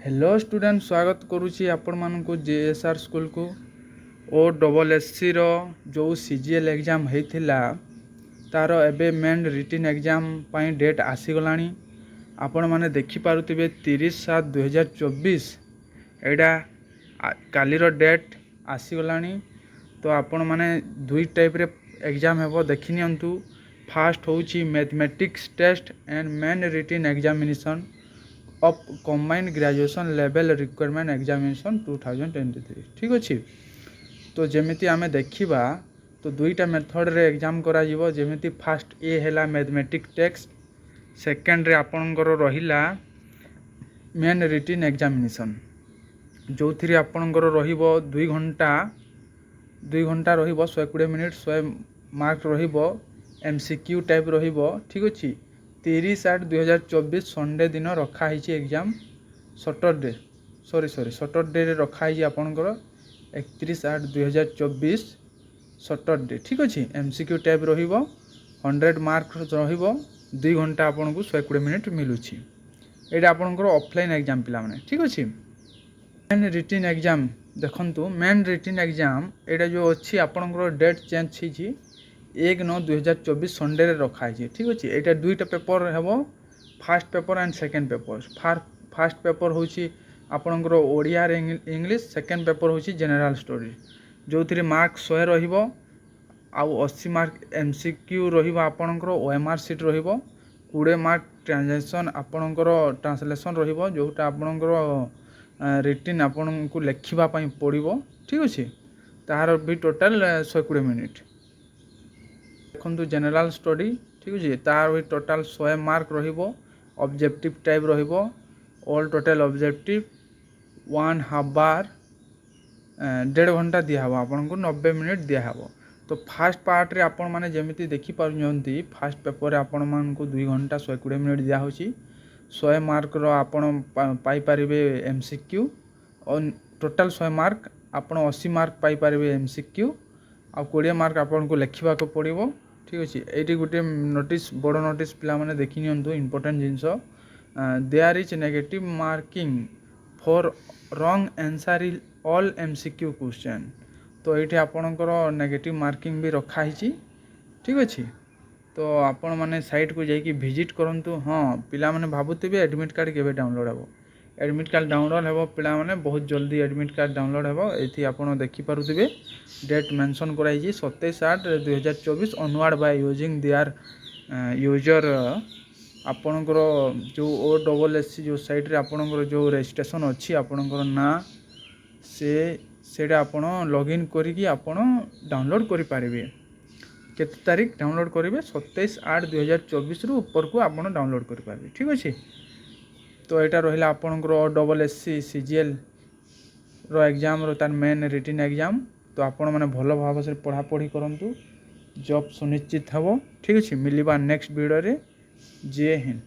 Hello student स्वागत करुच्ची आपण मानक जेएसआर स्कूल को ओ डबल एससी रो जो सीजीएल एग्जाम होता तार एबे मेन रिटन एग्जाम पाई डेट आसीगलानी आपण माने देखि पारुथिबे 30/7/2024 एडा कालीर डेट आसीगलानी। तो आपण माने दुई टाइप रे एग्जाम हेबो देखि नियंतु। फास्ट होउची mathematics test and main written examination of combined graduation level requirement examination 2023 ठीक अच्छे। तो जमीती आम देखा तो दुईटा मेथड रे एग्जाम करा जीवो। जमीती फास्ट ए हैला मैथमेटिक्स टेक्स्ट, सेकेंड रे आपणकर रहिला मेन रिटन एग्जामिनेशन जो थी आपणकर रहिबो 2 घंटा रहिबो 120 मिनिट 100 मार्क रहिबो एमसीक्यू टाइप रहिबो ठीक अच्छे। 30/8/2024 संडे दिन रखाही एग्जाम सटरडे सटरडे रखाही आपणकर 31/8/2024 सटरडे ठीक अच्छे। एमसीक्यू टाइप रहिबो 100 मार्क रहिबो 2 घंटा आपन को 120 मिनिट मिलूची। एटा आपणकर ऑफलाइन एग्जाम पिला माने ठीक अच्छे। मेन रिटन एग्जाम देखंतु मेन रिटन एग्जाम एटा जो अच्छी आपणकर डेट चेंज होईची 1/9/2024 संडे रे रखाही ठीक अच्छे। यहाँ दुईटा पेपर हेबो fast paper and second paper. Fast paper होची आपणकर ओडिया रे इंग्लिश, सेकेंड पेपर होची जनरल स्टडी जो थी मार्क 100 रहिबो आउ 80 मार्क एमसीक्यू रहिबो आपणकर ओएमआर सीट रहिबो 20 मार्क ट्रांजैक्शन आपणकर ट्रांसलेशन रहिबो जोटा आपणकर रिटन आपन को लेखिबा पई पड़िबो ठीक अच्छे। तार भी टोटल 120 मिनिट देखो जनरल स्टडी ठीक अच्छे। तार भी टोटल 100 मार्क रहिबो ऑब्जेक्टिव टाइप रहिबो ऑल टोटल ऑब्जेक्टिव 1/2 बार 1.5 घंटा दिया हबो आपन को 90 मिनिट दिया हबो। तो फास्ट पार्ट रे आपण माने जेमिति देखि पारुछंती फास्ट पेपर रे आपण मान को 2 घंटा 120 मिनिट दिया होची 100 मार्क रो आपण पाई परिबे एमसीक्यू और टोटल 100 मार्क आपण 80 मार्क पाई परिबे एमसीक्यू आ 20 मार्क आपन को लेखिबा को पड़िबो ठीक अच्छे। ये गोटे नोटिस बड़ नोटिस पिला माने देखि नियंतु इंपोर्टेंट जिनस there is negative marking for wrong answer in all MCQ question. तो ये आपणकर नेगेटिव मार्किंग भी रखाही ठीक अच्छे। तो आपण माने साइट को जाइए विजिट करंतु। हाँ पिला माने भाबुथिबे एडमिट कार्ड केबे डाउनलोड हेबो। एडमिट कार्ड डाउनलोड हेबो पिला माने बहुत जल्दी एडमिट कार्ड डाउनलोड हेबो। एथि आपण देखि पारुथिबे डेट मेंशन कराई 27/8/2024 onward by using their user आपणकर जो ओ डबल एससी जो साइट रे आपणकर जो रजिस्ट्रेशन अच्छी आपणकर ना सेटा आपण लॉगिन करिकी आपण डाउनलोड करि पारिबे। केते तारीख डाउनलोड करेंगे 27/8/2024 रु ऊपर को आपण डाउनलोड करि पारिबे ठीक अच्छे। तो यहाँ रहा आपणकर डबल एससी सीजीएल रो एग्जाम रो तार मेन रिटन एग्जाम। तो आपण मैंने भल भाव से पढ़ापढ़ी करंतु जॉब सुनिश्चित हम ठीक अच्छे। मिलवा नेक्स्ट वीडियो रे। जय हिंद।